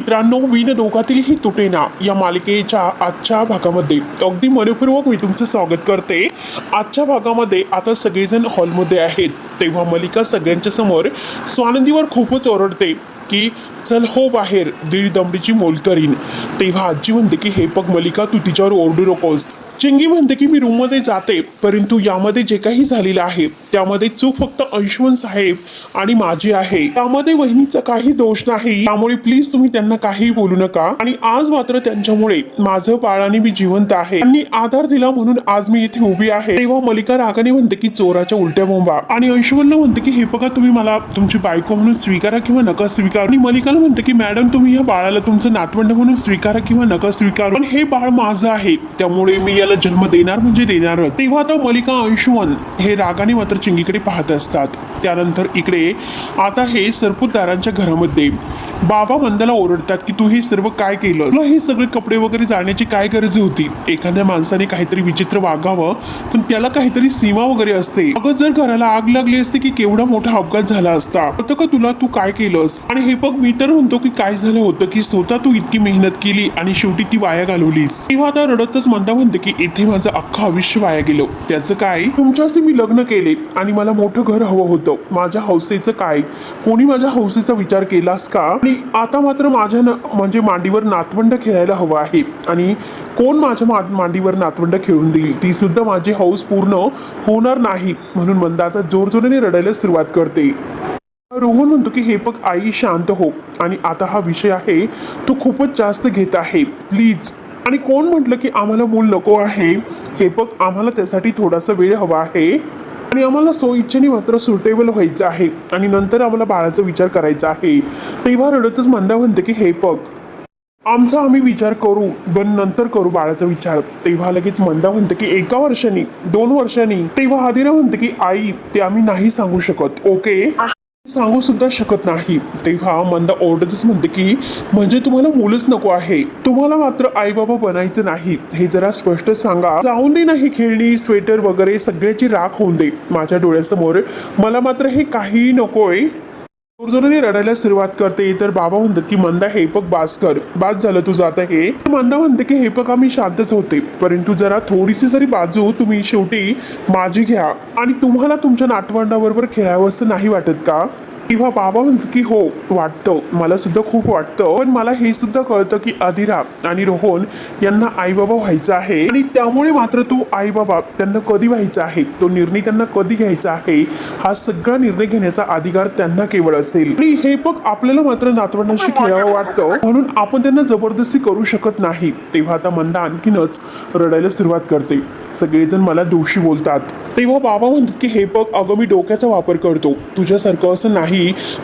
मित्रांनो, विण दोघातीलही तुटेना या मालिकेच्या आजच्या भागामध्ये अगदी मनपूर्वक मी तुमचं स्वागत करते. आजच्या भागामध्ये आता सगळेजण हॉलमध्ये आहेत, तेव्हा मलिका सगळ्यांच्या समोर स्वानंदीवर खूपच ओरडते की चल हो बाहेर, दीड दमडीची मोल करीन. तेव्हा आजी म्हणते की हे बघ मलिका, तू तिच्यावर ओरडू नकोस. चिंगी म्हणते की मी रूममध्ये जाते, परंतु यामध्ये जे काही झालेलं आहे त्यामध्ये चूक फक्त अंशुमन साहेब आणि माझी आहे. त्यामध्ये वहिनीचा काही दोष नाही, त्यामुळे प्लीज तुम्ही त्यांना काही बोलू नका. आणि आज मात्र त्यांच्यामुळे माझं बाळाने मी जिवंत आहे, त्यांनी आधार दिला म्हणून आज मी इथे उभी आहे. तेव्हा मलिका रागाने म्हणते की चोराच्या उलट्या बोंबा. आणि अंशुमनला म्हणते की हे बघा, तुम्ही मला तुमची बायको म्हणून स्वीकारा किंवा नका स्वीकारा. आणि मलिकाला म्हणते की मॅडम, तुम्ही या बाळाला तुमचं नातवंड म्हणून स्वीकारा किंवा नका स्वीकारू, पण हे बाळ माझं आहे, त्यामुळे मी याला जन्म देणार म्हणजे देणारच. तेव्हा आता मलिका अंशुमन हे रागाने मात्र चिंगीकडे पाहत असतात. त्यानंतर इकडे आता हे सरपुतदारांच्या घरामध्ये बाबा मंदाला ओरडतात की तू हे सर्व काय केलं, तुला हे सगळे कपडे वगैरे जाळण्याची काय गरज होती. एखाद्या माणसाने काहीतरी विचित्र वागावं पण त्याला काहीतरी सीमा वगैरे असते. अगं, जर घराला आग लागली असते की केवढा मोठा अपघात झाला असता. होतं का तुला, तू काय केलंस. आणि हे बघ, मी तर म्हणतो की काय झालं होतं की स्वतः तू इतकी मेहनत केली आणि शेवटी ती वाया घालवलीस. तेव्हा आता रडतच मंदा म्हणते की इथे माझं अख्खं आयुष्य वाया गेलं. त्याचं काय, तुमच्याशी मी लग्न केले आणि मला मोठं घर हवं होतं. माझ्या हौसेचं काय, कोणी माझ्या हौसेचा विचार केलास का. आणि आता मात्र माझ्या म्हणजे मांडीवर नातवंड खेळायला हवं आहे, आणि कोण माझ्या मांडीवर नातवंड खेळून देईल, ती सुद्धा माझी हौस पूर्ण होणार नाही. म्हणून मंदा आता जोरजोराने रडायला सुरुवात करते. रोहन म्हणतो की हे बघ आई, शांत हो. आणि आता हा विषय आहे तो खूपच जास्त घेत आहे, प्लीज. आणि कोण म्हटलं की आम्हाला मूल नको आहे. हे बघ, आम्हाला त्यासाठी थोडासा वेळ हवा आहे आणि आम्हाला सोयीच्छेने मात्र सुटेबल व्हायचं आहे आणि नंतर आम्हाला बाळाचा विचार करायचा आहे. तेव्हा रडतच मंदा म्हणते की हे बघ, आमचा आम्ही विचार करू, पण नंतर करू बाळाचा विचार. तेव्हा लगेच मंदा म्हणते की 1 वर्षांनी, 2 वर्षांनी. तेव्हा आदिरा म्हणते की आई, ते आम्ही नाही सांगू शकत, ओके, सांगू सुद्धा शकत नाही. तेव्हा मंदा ओरडतच म्हणते की म्हणजे तुम्हाला मुलंच नको आहे, तुम्हाला मात्र आई बाबा बनायचं नाही, हे जरा स्पष्ट सांगा. जाऊन दे नाही खेळणी, स्वेटर वगैरे सगळ्याची राख होऊन दे माझ्या डोळ्यासमोर, मला मात्र हे काहीही नकोय. जोरजोराने रडायला सुरुवात करते. तर बाबा म्हणतात की मंदा, हे बघ, बास कर, बास झालं तुझं आता हे. मंदा म्हणते की हे बघ, आम्ही शांतच होते, परंतु जरा थोडीशी जरी बाजू तुम्ही शेवटी माझी घ्या. आणि तुम्हाला तुमच्या नातवंडाबरोबर खेळावं असं नाही वाटत का. तेव्हा बाबा म्हणतो की हो वाटतं, मला सुद्धा खूप वाटतं, पण मला हे सुद्धा कळतं की आदिरा आणि रोहन यांना आईबाबा व्हायचं आहे, आणि त्यामुळे मात्र तो आईबाबा त्यांना कधी व्हायचा आहे, तो निर्णय त्यांना कधी घ्यायचा आहे, हा सगळा निर्णय घेण्याचा अधिकार त्यांना केवळ असेल. आणि हे बघ, आपल्याला मात्र नातवंडांशी खेळावं वाटतं, म्हणून आपण त्यांना जबरदस्ती करू शकत नाही. तेव्हा आता मंदा आणखीनच रडायला सुरुवात करते. सगळेजण मला दोषी बोलतात. तेव्हा बाबा म्हणतात की हे बघ, अगं, मी डोक्याचा वापर करतो, तुझ्यासारखं असं नाही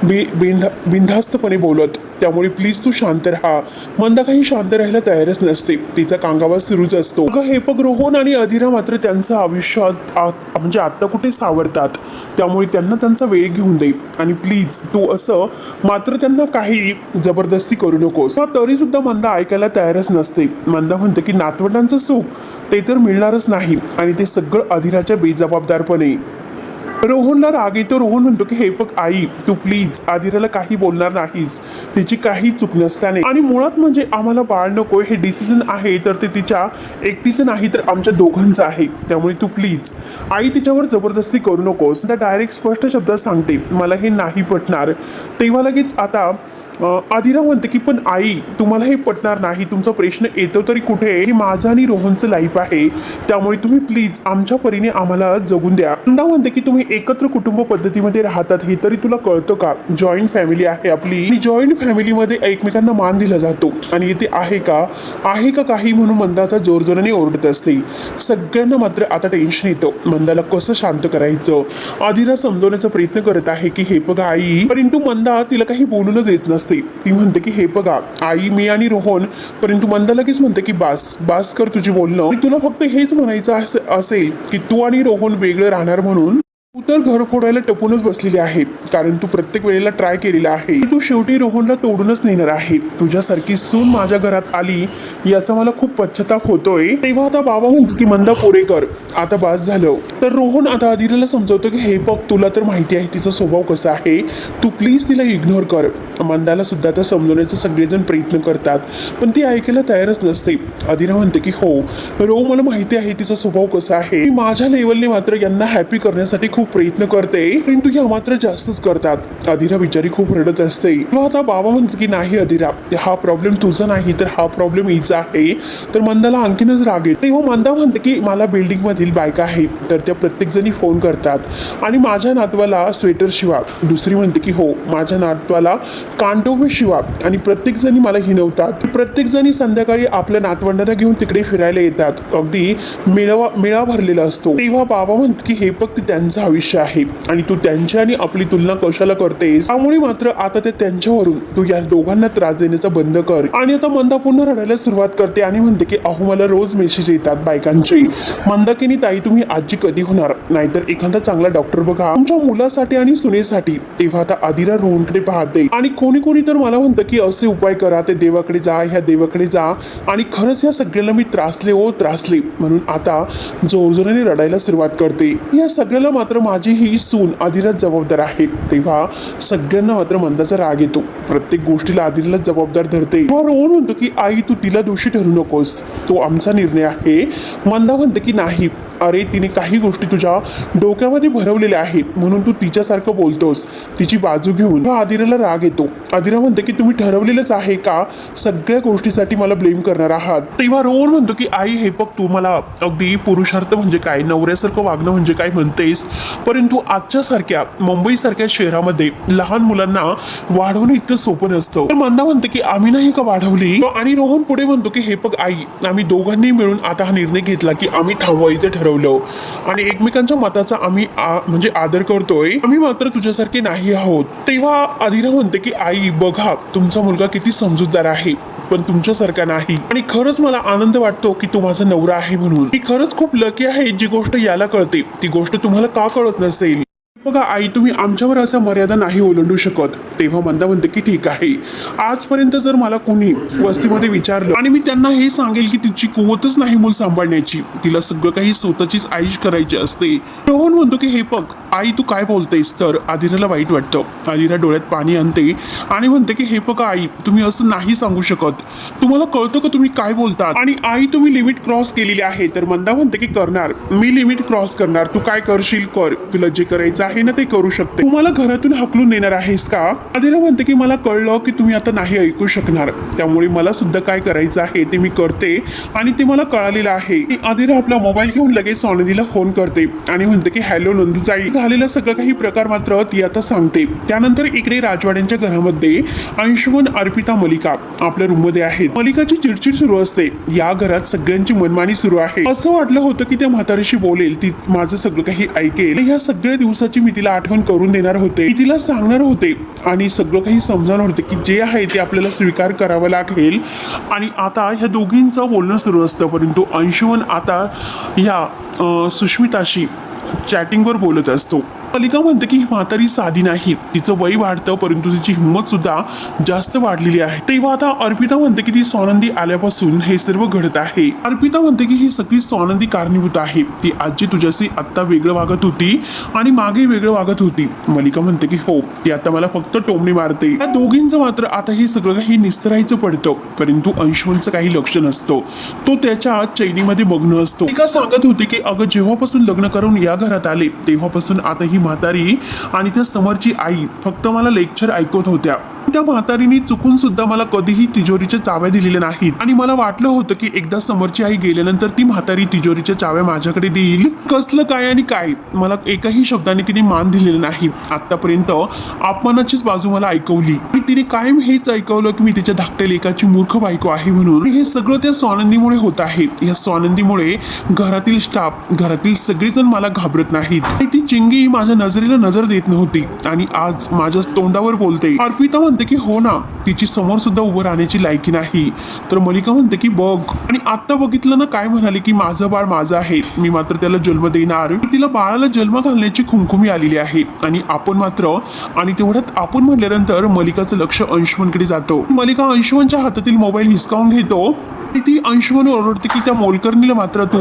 बिनधास्तपणे बोलत, त्यामुळे प्लीज तू शांत राहा. मंदा काही शांत राहायला तयारच नसते, तिचा कांगावा सुरूच असतो. अगं, हे बघ, रोहन आणि अधिरा मात्र त्यांचं आयुष्य म्हणजे आत्ता कुठे सावरतात, त्यामुळे त्यांना त्यांचा वेळ घेऊन दे. आणि प्लीज तू असं मात्र त्यांना काही जबरदस्ती करू नकोस. तरी सुद्धा मंदा ऐकायला तयारच नसते. मंदा म्हणते की नातवंडांचं सुख ते तर मिळणारच नाही, आणि ते सगळं अधिराच्या बेजबाबदारपणे. रोहनला राग येतो. रोहन म्हणतो की हे बघ आई, तू प्लीज आदिराला काही बोलणार नाहीस, तिची काही चूक नसल्याने. आणि मुळात म्हणजे आम्हाला बाळ नको हे डिसिजन आहे तर ते तिच्या एकटीचं नाही तर आमच्या दोघांचं आहे, त्यामुळे तू प्लीज आई तिच्यावर जबरदस्ती करू नकोस. आता डायरेक्ट स्पष्ट शब्दात सांगते, मला हे नाही पटणार. तेव्हा लगेच आता आदिरा म्हणते की पण आई, तुम्हाला हे पटणार नाही, तुमचा प्रश्न येतो तरी कुठे, हे माझं आणि रोहनचं लाईफ आहे, त्यामुळे तुम्ही प्लीज आमच्या परीने आम्हाला जगून द्या. मंदा म्हणते की तुम्ही एकत्र कुटुंब पद्धतीमध्ये राहतात हे तरी तुला कळतं का, जॉईंट फॅमिली आहे आपली, आणि जॉईंट फॅमिलीमध्ये एकमेकांना मान दिला जातो, आणि इथे आहे का काही. म्हणून मंदा आता जोरजोराने ओरडत असते. सगळ्यांना मात्र आता टेन्शन येतं, मंदाला कसं शांत करायचं. आदिरा समजवण्याचा प्रयत्न करत आहे की हे बघा आई, परंतु मंदा तिला काही बोलून देत नसते. ती म्हणते की हे बघा आई, मी आणि रोहन, परंतु मंदा लगेच म्हणते की बास कर तुझी बोलणं, तुला फक्त हेच म्हणायचं असेल की तू आणि रोहन वेगळं राहणार म्हणून तू तर घर फोडायला टपूनच बसलेली आहे, कारण तू प्रत्येक वेळेला ट्राय केलेला आहे. तू शेवटी रोहनला तोडूनच नेणार आहे. तुझ्यासारखी सून माझ्या घरात आली याचा मला खूप पश्चाताप होतोय. तेव्हा आता बाबा म्हणतो की मंदा पोरेकर, आता बास झालं. तर रोहन आता अदिराला समजवतो की हे बघ, तुला तर माहिती आहे तिचा स्वभाव कसा आहे, तू प्लीज तिला इग्नोर कर. मंदाला सुद्धा आता समजवण्याचा सगळेजण प्रयत्न करतात, पण ती ऐकायला तयारच नसते. अदिरा म्हणते की हो रो, मला माहिती आहे तिचा स्वभाव कसा आहे, मी माझ्या लेवलने मात्र यांना हॅपी करण्यासाठी खूप प्रयत्न करते, परंतु ह्या मात्र जास्तच करतात. अदिरा बिचारी खूप रडत असते. मग आता बाबा म्हणतो की नाही अदिरा, हा प्रॉब्लेम तुझा नाही तर हा प्रॉब्लेम हिचा आहे. तर मंदाला आणखीनच राग येतो. तेव्हा मंदा म्हणते की मला बिल्डिंग मधील बायका आहे तर त्या प्रत्येक जणी फोन करतात आणि माझ्या नातवाला स्वेटर शिवा. दुसरी म्हणते की हो माझ्या नातवाला कांटोबे शिवा आणि प्रत्येक जणी मला हिनवतात. प्रत्येक जणी संध्याकाळी आपल्या नातवंडांना घेऊन तिकडे फिरायला येतात. अगदी मेळा भरलेला असतो. तेव्हा बाबा म्हणतात की हे फक्त त्यांचं आयुष्य आहे आणि तू त्यांची आणि आपली तुलना कशाला करतेस. त्यामुळे मात्र आता ते त्यांच्यावरून तू या दोघांना त्रास देण्याचा बंद कर. आणि आता मंदा पुन्हा रडायला सुरुवात करते आणि म्हणते की अहो मला रोज मेसेज येतात बायकांचे, मंदाकिनी ताई तुम्ही आजी कधी होणार, नाहीतर एखादा चांगला डॉक्टर बघा तुमच्या मुलासाठी आणि सुनेसाठी. तेव्हा आता अदिरा रोहनकडे पाहते आणि कोणी कोणी तर मला म्हणतं की असे उपाय करा, ते देवाकडे जा, ह्या देवाकडे जा. आणि खरंच या सगळ्याला मी त्रासले त्रासले म्हणून आता जोरजोराने रडायला सुरुवात करते. या सगळ्याला मात्र माझी ही सून अदिराच जबाबदार आहे. तेव्हा सगळ्यांना मात्र मंदाचा राग येतो. प्रत्येक गोष्टीला अदिराला जबाबदार धरते. रोहन म्हणतो की आई तू तिला दोषी ठरू नकोस, तो आमचा निर्णय आहे. मंदा म्हणते की नाही, अरे तिने काही गोष्टी तुझ्या डोक्यामध्ये भरवलेल्या आहेत म्हणून तू तिच्यासारखं बोलतोस, तिची बाजू घेऊन. अदिराला राग येतो. अदिरा म्हणते की तुम्ही ठरवलेलंच आहे का सगळ्या गोष्टीसाठी मला ब्लेम करणार आहात. तेव्हा रोहन म्हणतो की आई हे बघ, तू मला अगदी पुरुषार्थ म्हणजे काय, नवऱ्यासारखं वागणं म्हणजे काय म्हणतेस, परंतु आजच्या सारख्या मुंबईसारख्या शहरामध्ये लहान मुलांना वाढवणं इतकं सोपं नसतं. तर मंदा म्हणते की आम्ही नाही का वाढवली. आणि रोहन पुढे म्हणतो की हे बघ आई, आम्ही दोघांनी मिळून आता हा निर्णय घेतला की आम्ही थांबवायचं ठरवलं आणि एकमेकांच्या मताचा आम्ही म्हणजे आदर करतोय, आम्ही मात्र तुझ्यासारखे नाही आहोत. तेव्हा अदिरा म्हणते की आई बघा तुमचा मुलगा किती समजूतदार आहे पण तुमच्यासारखा नाही. आणि खरंच मला आनंद वाटतो की तो माझा नवरा आहे म्हणून. ही खरंच खूप लकी आहे. जी गोष्ट याला कळते ती गोष्ट तुम्हाला का कळत नसेल. बघा आई, तुम्ही आमच्यावर असा मर्यादा नाही ओलांडू शकत. तेव्हा मंदा म्हणते की ठीक आहे, आजपर्यंत जर मला कोणी वस्तीमध्ये विचारलं आणि मी त्यांना हे सांगेल की तिची कुवतच नाही मूल सांभाळण्याची, तिला सगळं काही स्वतःचीच आईश करायची असते. रोहन म्हणतो की हे बघ आई तू काय बोलतेस. तर आदिराला वाईट वाटतं. आदिरा डोळ्यात पाणी आणते आणि म्हणते की हे बघा आई, तुम्ही असं नाही सांगू शकत, तुम्हाला कळतं का तुम्ही काय बोलतात. आणि आई तुम्ही लिमिट क्रॉस केलेली आहे. तर मंदा म्हणते की करणार, मी लिमिट क्रॉस करणार, तू काय करशील कर, तुला जे करायचं आहे ना ते करू शकते. तुम्हाला घरातून हाकलून देणार आहेस का. आदिरा म्हणते की मला कळलं की तुम्ही आता नाही ऐकू शकणार, त्यामुळे मला सुद्धा काय करायचं आहे ते मी करते आणि ते मला कळालेलं आहे. आदिरा आपला मोबाईल घेऊन लगेच सोनदीला फोन करते आणि म्हणते की हॅलो नंदूताई. झालेला सगळं काही प्रकार मात्र ती आता सांगते. त्यानंतर इकडे राजवाड्यांच्या घरामध्ये अंशुमन, अर्पिता, मलिका आपल्या रूम मध्ये आहेत. मलिकाची चिडचिड सुरू असते. या घरात सगळ्यांची मनमानी सुरू आहे. असं वाटलं होतं की त्या म्हातारीशी बोलेल, ती माझं सगळं काही ऐकेल. या सगळ्या दिवसाची मी तिला आठवण करून देणार होते, मी तिला सांगणार होते आणि सगळं काही समजावणार होते की जे आहे ते आपल्याला स्वीकार करावं लागेल. आणि आता ह्या दोघींचं बोलणं सुरू असतं. परंतु अंशुमन आता ह्या सुष्मिताशी चॅटिंगवर बोलत असतो. मलिका म्हणते की ही म्हातारी साधी नाही, तिचं वय वाढतं परंतु तिची हिंमत सुद्धा जास्त वाढलेली आहे. तेव्हा आता अर्पिता म्हणते की ती सोनंदी आल्यापासून हे सर्व घडत आहे. अर्पिता म्हणते की ही सगळी सोनंदी कारणीभूत आहे. ती आजी तुझ्याशी आत्ता वेगळं वागत होती आणि मागे वेगळं वागत होती. मलिका म्हणते की हो, ती आता मला फक्त टोमणी मारते. या दोघींचं मात्र आता हे सगळं काही निस्तरायचं पडतं. परंतु अंशुमनचं काही लक्ष नसतं, तो त्याच्या चैनीमध्ये मग्न असतो. मलिका सांगत होती की अगं जेव्हापासून लग्न करून या घरात आले तेव्हापासून आता ही म्हातारी आणि त्या समरची आई फक्त मला लेक्चर ऐकवत होत्या. त्या म्हातारीने चुकून सुद्धा मला कधीही तिजोरीच्या चाव्या दिलेल्या नाहीत आणि मला वाटलं होतं की एकदा समरची आई गेल्यानंतर ती म्हातारी तिजोरीच्या चाव्या माझ्याकडे देईल. कसलं काय आणि काय, मला एकाही शब्दाने तिने मान दिलेला नाही. आतापर्यंत अपमानाचीच बाजू मला ऐकवली आणि तिने कायम हेच ऐकवलं की मी तिच्या धाकट्या लेकाची मूर्ख बायको आहे म्हणून. हे सगळं त्या स्वानंदीमुळे होत आहे. या स्वानंदीमुळे घरातील स्टाफ, घरातील सगळेजण मला घाबरत नाहीत. ती चिंगी माझ्या नजरेला नजर देत नव्हती आणि आज माझ्या तोंडावर बोलते. अर्पिता म्हणते की हो ना, तिची समोर सुद्धा उभं राहण्याची लायकी नाही. तर मलिका म्हणते की बघ, आणि आता बघितलं ना काय म्हणाले की माझं बाळ माझं आहे, मी मात्र त्याला जन्म देणार. तिला बाळाला जन्म घालण्याची खुमखुमी आलेली आहे आणि आपण मात्र, आणि तेवढ्यात आपण म्हटल्यानंतर मलिकाचं लक्ष अंशुमनकडे जातो. मलिका अंशुमनच्या हातातील मोबाईल हिसकावून घेतो ती अंशुमन ओरडते की त्या मोलकरणीला मात्र तू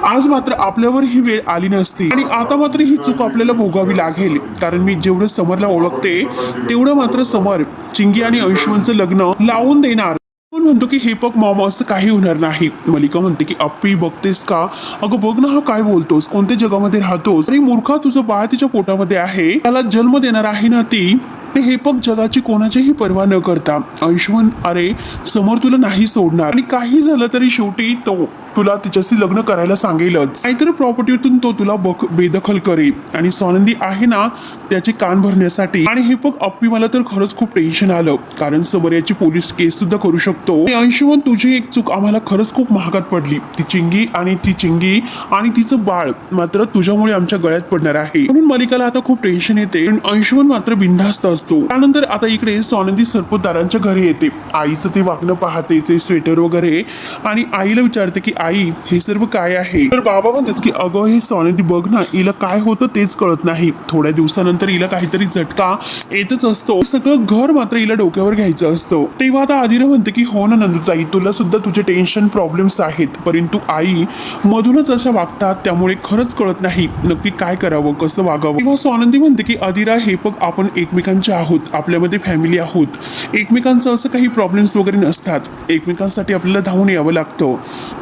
आज मात्र आपल्यावर ही वेळ आली नसती आणि आता मात्र ही चूक आपल्याला भोगावी लागेल, कारण मी जेवढं समरला ओळखते तेवढं मात्र समर चिंगी आणि अंशुमनचं लग्न लावून देणार. पण म्हणतो की हे बघ मॉम, असं काही होणार नाही. मलिका म्हणते की अप्पी बघतेस का, अगं बघ ना हा काय बोलतोस, कोणत्या जगामध्ये राहतोस, अरे मूर्खा तुझं बाळ तिच्या पोटामध्ये आहे, त्याला जन्म देणार आहे ना ती. ते हे बघ जगाची कोणाचीही पर्वा न करता अंशुमन अरे समोर तुला नाही सोडणार आणि काही झालं तरी शेवटी तो तुला तिच्याशी लग्न करायला सांगेलच, नाहीतर प्रॉपर्टीतून तो तुला बेदखल करेल आणि स्वानंदी आहे ना त्याचे कान भरण्यासाठी. आणि हे बघ अप्पी मला तर खरंच खूप टेन्शन आलं, कारण समोर याची पोलीस केस सुद्धा करू शकतो. अंशुमन तुझी एक चूक आम्हाला खरंच खूप महागात पडली, ती चिंगी आणि तिचं बाळ मात्र तुझ्यामुळे आमच्या गळ्यात पडणार आहे. म्हणून मलिकाला आता खूप टेन्शन येते. अंशुमन मात्र बिनधास्त असतो. त्यानंतर आता इकडे स्वानंदी सरपोतदारांच्या घरी येते. आईचं ते वागणं पाहते, ते स्वेटर वगैरे, आणि आईला विचारते की आई हे सर्व काय आहे. तर बाबा म्हणतात की अगं हे स्वानंदी बघ ना, हिला काय होतं तेच कळत नाही, थोड्या दिवसानंतर हिला काहीतरी झटका येतच असतो, सगळं घर मात्र हिला डोक्यावर घ्यायचं असतं. तेव्हा आता आदिरा म्हणते की हो ना नंदुताई, तुला सुद्धा तुझे टेन्शन प्रॉब्लेम्स आहेत, परंतु आई मधूनच अशा वागतात, त्यामुळे खरंच कळत नाही नक्की काय करावं, कसं वागावं. तेव्हा स्वानंदी म्हणते की आदिरा हे बघ आपण एकमेकांचे आहोत, आपल्यामध्ये फॅमिली आहोत, एकमेकांचं असं काही प्रॉब्लेम्स वगैरे नसतात, एकमेकांसाठी आपल्याला धावून यावं लागतं.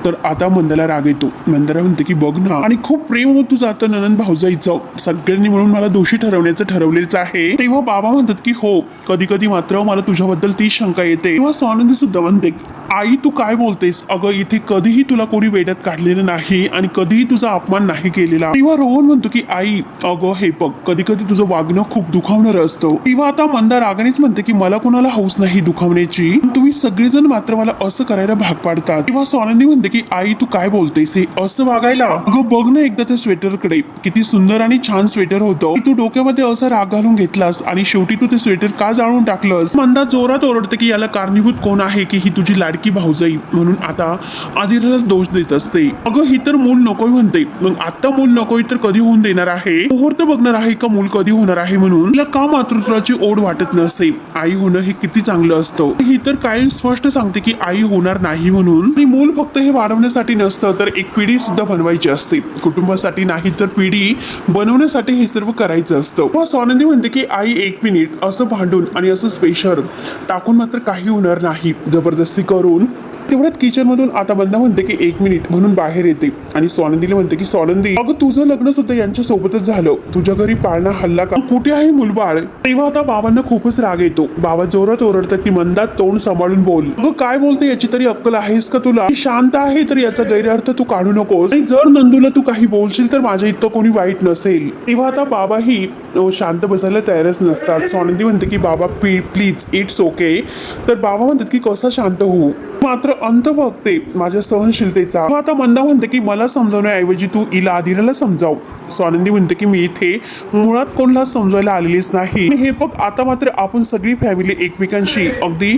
तर आता मंदाला राग येतो. मंदाला म्हणते की बघ ना, आणि खूप प्रेम होत तुझं आता ननंद भाऊजाईचं, सगळ्यांनी म्हणून मला दोषी ठरवण्याचं ठरवलेच आहे. तेव्हा बाबा म्हणतात की हो, कधी कधी मात्र मला तुझ्याबद्दल ती शंका येते. तेव्हा स्वानंदी सुद्धा म्हणते आई तू काय बोलतेस, अगं इथे कधीही तुला कोणी वेड्यात काढलेलं नाही आणि कधीही तुझा अपमान नाही केलेला. तेव्हा रोहन म्हणतो की आई अगं हे बघ कधी कधी तुझं वागणं खूप दुखावणार असतं. तेव्हा आता मंदा रागानेच म्हणते की मला कोणाला हौस नाही दुखावण्याची, तुम्ही सगळेजण मात्र मला असं करायला भाग पाडतात. तेव्हा स्वानंदी म्हणते की आई तू काय बोलतेस, हे असं वागायला, अगं बघ ना एकदा त्या स्वेटरकडे, किती सुंदर आणि छान स्वेटर होतं, तू डोक्यामध्ये असा राग घालून घेतलास आणि शेवटी तू ते स्वेटर का जाळून टाकलंस. मंदा जोरात ओरडते की याला कारणीभूत कोण आहे, की ही तुझी लाडकी भाऊजाई, म्हणून आता आदिराला दोष देत असते. अगं ही तर मूल नकोय म्हणते, मग आता मूल नकोय तर कधी होऊन देणार आहे, मुहूर्त बघणार आहे का मूल कधी होणार आहे, म्हणून तिला का मातृत्वाची ओढ वाटत नसे. आई होणं हे किती चांगलं असतं. ही तर काय स्पष्ट सांगते की आई होणार नाही म्हणून. आणि मूल फक्त हे वाढवण्यासाठी नसतं, तर एक पिढी सुद्धा बनवायची असते, कुटुंबासाठी नाही तर पिढी बनवण्यासाठी हे सर्व करायचं असतं. मग स्वानंदी म्हणते की आई एक मिनिट, असं भांडून आणि असं स्पेशल टाकून मात्र काही होणार नाही, जबरदस्ती करून. तेवढ्यात किचन मधून आता बंदा म्हणते की एक मिनिट म्हणून बाहेर येते आणि स्वानंदीला म्हणते की स्वानंदी अगं तुझं लग्न सुद्धा यांच्या सोबतच झालं, तुझ्या घरी पाळणा हल्ला का, कुठे आहे मुलबाळ. तेव्हा आता बाबांना खूपच राग येतो. बाबा जोरात ओरडतात की मंदा तोंड सांभाळून बोल, अगं काय बोलते, याची तरी अक्कल आहेस का तुला, शांत आहे तर याचा गैरअर्थ तू काढू नकोस, आणि जर नंदूला तू काही बोलशील तर माझ्या इतकं कोणी वाईट नसेल. तेव्हा आता बाबाही शांत बसायला तयारच नसतात. स्वानंदी म्हणते की बाबा प्लीज इट्स ओके. तर बाबा म्हणतात की कसा शांत होऊ, मात्र अंत बघते माझ्या सहनशीलतेचा. आता मंदा म्हणते की मला समजवण्याऐवजी तू इला आदिराला समजाव. स्वानंदी म्हणते की मी इथे मुळात कोणाला समजायला आलेलीच नाही. हे बघ आता मात्र आपण सगळी फॅमिली एकमेकांशी अगदी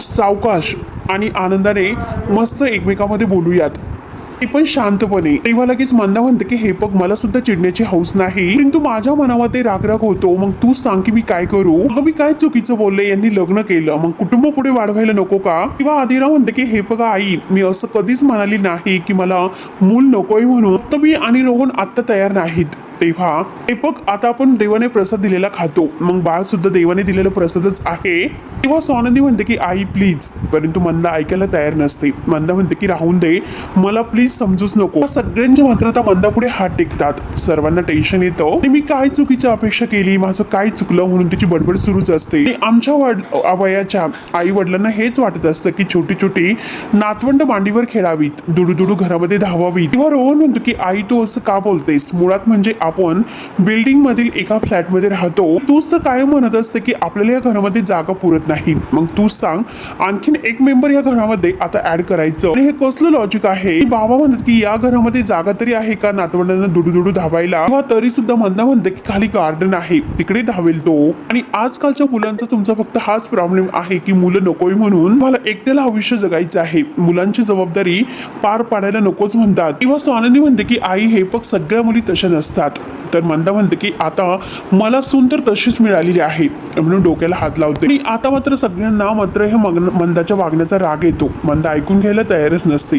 सावकाश आणि आनंदाने मस्त एकमेकांमध्ये बोलूयात, ते पण शांतपणे. तेव्हा लगेच मंदा म्हणते की हे बघ मला सुद्धा चिडण्याची हौस नाही, परंतु माझ्या मनामध्ये रागराग होतो, मग तू सांग की मी काय करू. अगं मी काय चुकीचं बोलले, यांनी लग्न केलं मग कुटुंब पुढे वाढवायला नको का. किंवा आदिरा म्हणते की हे बघा आई मी असं कधीच म्हणाली नाही की मला मूल नकोय म्हणून, तर मी आणि रोहन आत्ता तयार नाहीत. तेव्हा हे बघ आता आपण देवाने प्रसाद दिलेला खातो, मग बाळ सुद्धा देवाने दिलेला प्रसादच आहे. तेव्हा स्वानंदी म्हणते की आई प्लीज, परंतु मंदा ऐकायला तयार नसते. मंदा म्हणते की राहून दे, मला प्लीज समजूच नको. सगळ्यांच्या मात्र आता मंदा पुढे हात टेकतात. सर्वांना टेन्शन येतं, मी काय चुकीची अपेक्षा केली, माझं काय चुकलं, म्हणून तिची बडबड सुरूच असते. आमच्या वयाच्या आई वडिलांना हेच वाटत असतं की छोटी छोटी नातवंड मांडीवर खेळावीत, दुडू घरामध्ये धावावीत. किंवा रोहन म्हणतो की आई तू असं का बोलतेस, मुळात म्हणजे आपण बिल्डिंग मधील एका फ्लॅटमध्ये राहतो, तूच तर काय म्हणत असते की आपल्याला या घरामध्ये जागा पुरत नाही, मग तूच सांग आणखीन एक मेंबर या घरामध्ये आता ऍड करायचं, हे कसलं लॉजिक आहे. बाबा म्हणतात की या घरामध्ये जागा तरी आहे का नातवंडांना दुडू धावायला. किंवा तरी सुद्धा मंदा म्हणते की खाली गार्डन आहे तिकडे धावेल तो. आणि आजकालच्या मुलांचा तुमचा फक्त हाच प्रॉब्लेम आहे की मुलं नकोय म्हणून मला एकट्याला आयुष्य जगायचं आहे, मुलांची जबाबदारी पार पाडायला नकोच म्हणतात. किंवा स्वानंदी म्हणते की आई हे बघ सगळ्या मुली तशा नसतात, तर मंदा म्हणते की आता मला सून तर तशीच मिळालेली आहे म्हणून डोक्याला हात लावते आणि आता मात्र सगळ्यांना मात्र हे मंदाच्या वागण्याचा राग येतो. मंदा ऐकून घ्यायला तयारच नसते.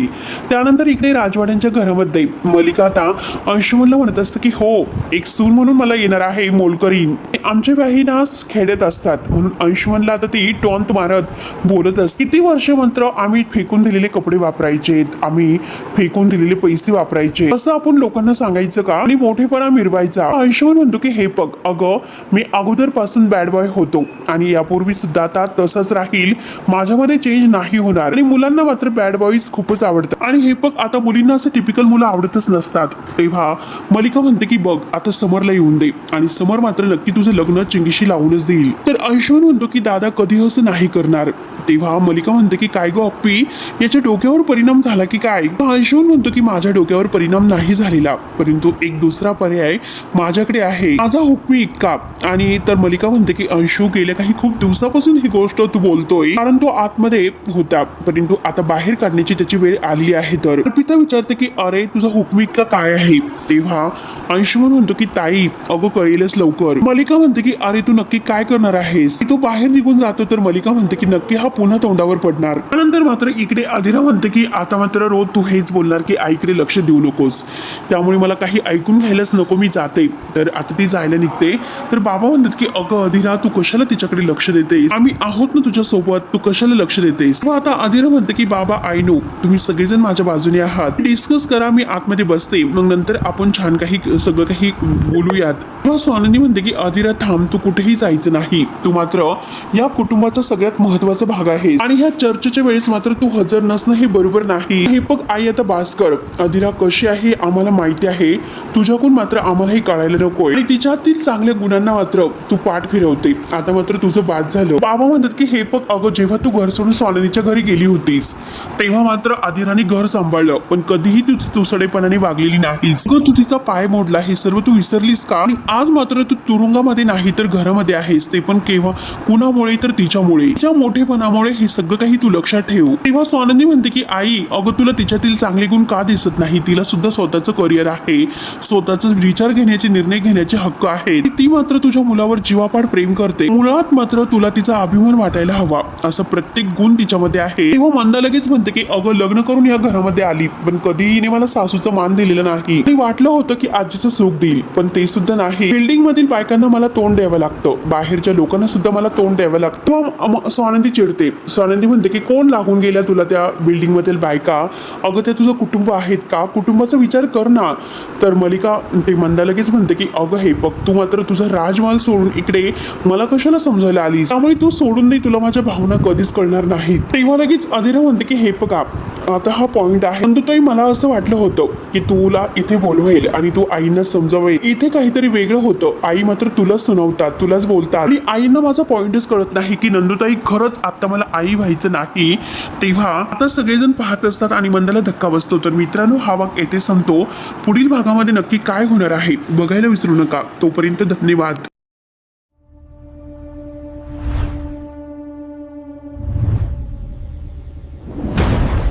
त्यानंतर इकडे राजवाड्यांच्या घरामध्ये मलिका आता अंशुमनला म्हणत असते की हो, एक सून म्हणून मला येणार आहे मोलकरीण. आमच्या व्याही ना खेड्यात असतात म्हणून अंशुमनला आता ती टॉन्ट मारत बोलत असते. किती वर्ष मात्र आम्ही फेकून दिलेले कपडे वापरायचे, आम्ही फेकून दिलेले पैसे वापरायचे, असं आपण लोकांना सांगायचं का आणि मोठेपणा मिरवायचा. अंशुमन म्हणतो की हे बघ अगं, मी अगोदर पासून बॅड बॉय होतो आणि यापूर्वी सुद्धा आता तसंच राहील, माझ्यामध्ये चेंज नाही होणार. आणि मुलांना मात्र बॅड बॉईज खूपच आवडतात आणि हे बघ आता मुलींना असं टिपिकल मुलं आवडतच नसतात. तेव्हा मलिका म्हणते की बघ आता समरला येऊन दे आणि समर मात्र नक्की तुझं लग्न चिंगीशी लावूनच देईल. तर अंशुमन म्हणतो की दादा कधी असं नाही करणार. तेव्हा मलिका म्हणते की काय गो अप्पी, याच्या डोक्यावर परिणाम झाला की काय. अंशुमन म्हणतो की माझ्या डोक्यावर परिणाम नाही झालेला, परंतु एक दुसरा पर्याय माझ्याकडे आहे, माझा हुकमी इतका. आणि तर मलिका म्हणते की अंशू गेल्या काही खूप दिवसापासून ही गोष्ट तू बोलतोय, कारण तो आतमध्ये होता परंतु आता बाहेर काढण्याची त्याची वेळ आली आहे. तर पिता विचारते की अरे तुझा हुकमी इतका काय आहे. तेव्हा अंशुमन म्हणतो की ताई अगं कळेलच लवकर. मलिका म्हणते की अरे तू नक्की काय करणार आहेस. तो बाहेर निघून जातो तर मलिका म्हणते की नक्की हा पुन्हा तोंडावर पडणार. त्यानंतर मात्र इकडे अधिरा म्हणते की आता मात्र रोज तू हेच बोलणार की आईकडे लक्ष देऊ नकोस, त्यामुळे मला काही ऐकून घ्यायलाच नको, मी जाते. तर आता ती जायला निघते तर बाबा म्हणतात की अगं अधिरा तू कशाला तिच्याकडे लक्ष देतेस, आम्ही आहोत ना तुझ्या सोबत, तू कशाला लक्ष देतेस. मग आता अधिरा म्हणते की बाबा आय नो तुम्ही सगळेजण माझ्या बाजूने आहात, डिस्कस करा, मी आतमध्ये बसते, मग नंतर आपण छान काही सगळं काही बोलूयात. तेव्हा स्वानंदी म्हणते की अधिरा थांब, तू कुठेही जायचं नाही, तू मात्र या कुटुंबाचा सगळ्यात महत्वाचा भाग आहे आणि ह्या चर्चेच्या वेळेस मात्र तू हजर नसणं हे बरोबर नाही. हे बघ आई आता बास कर, अधिरा कशी आहे आम्हाला माहिती आहे, तुझ्याकडून मात्र आम्हाला हे कळायला नकोय आणि तिच्यातील चांगल्या गुणांना मात्र तू पाठ फिरवते, आता मात्र तुझं बाद झालं. बाबा म्हणतात की हे बघ अगं, जेव्हा तू घर सोडून स्वानंदीच्या घरी गेली होतीस तेव्हा मात्र अधिराने घर सांभाळलं, पण कधीही तू तुसडेपणाने वागलेली नाहीस. तू तिचा पाय मोडला हे सर्व तू विसरलीस का. आणि आज मात्र तू तुरुंगामध्ये नाही तर घरामध्ये आहेस, ते पण केव्हा, कुणामुळे तर तिच्यामुळे, तिच्या मोठेपणामुळे. हे सगळं काही तू लक्षात ठेव. तेव्हा स्वानंदी म्हणते की आई अगं, तुला तिच्यातील चांगले गुण का दिसत नाही, तिला सुद्धा स्वतःचं करिअर आहे, स्वतःचा विचार घेण्याचे, निर्णय घेण्याचे हक्क आहेत. ती मात्र तुझ्या मुलावर जीवापाड प्रेम करते, मुळात मात्र तुला तिचा अभिमान वाटायला हवा, असं प्रत्येक गुण तिच्यामध्ये आहे. तेव्हा मंदा लगेच म्हणते की अगं, लग्न करून या घरामध्ये आली पण कधीही हिने मला सासूचा मान दिलेला नाही. आणि वाटलं होतं की आजीचं सुख देईल पण ते सुद्धा नाही. बिल्डिंग मधील बायकांना मला तोंड द्यावं लागतं, बाहेरच्या लोकांना सुद्धा मला तोंड द्यावं लागतं. स्वानंदी चिडते. स्वानंदी म्हणते की कोण लागून गेल्या तुला त्या बिल्डिंग मधील बायका, अगं ते तुझं कुटुंब आहेत का, कुटुंबाचा विचार कर ना. तर मलिका ते मंदा लगेच म्हणते की अगं हे बघ, तू मात्र तुझा राजमहल सोडून इकडे मला कशाला समजायला आलीस, त्यामुळे तू सोडून दे, तुला माझ्या भावना कधीच कळणार नाहीत. तेव्हा लगेच अधिरा म्हणते की हे बघा आता हा पॉइंट आहे, परंतु ताई मला असं वाटलं होतं की तुला इथे बोलवेल आणि तू आईंना समजावेल, इथे काहीतरी वेगळं होतं, आई मात्र तुलाच सुनावतात, तुलाच बोलतात आणि आईंना माझा पॉइंटच कळत नाही की नंदुताई खरंच आता मला आई व्हायचं नाही. तेव्हा आता सगळेजण पाहत असतात आणि मंदाला धक्का बसतो. तर मित्रांनो हा भाग येथे संपतो. पुढील भागामध्ये नक्की काय होणार आहे बघायला विसरू नका. तोपर्यंत धन्यवाद.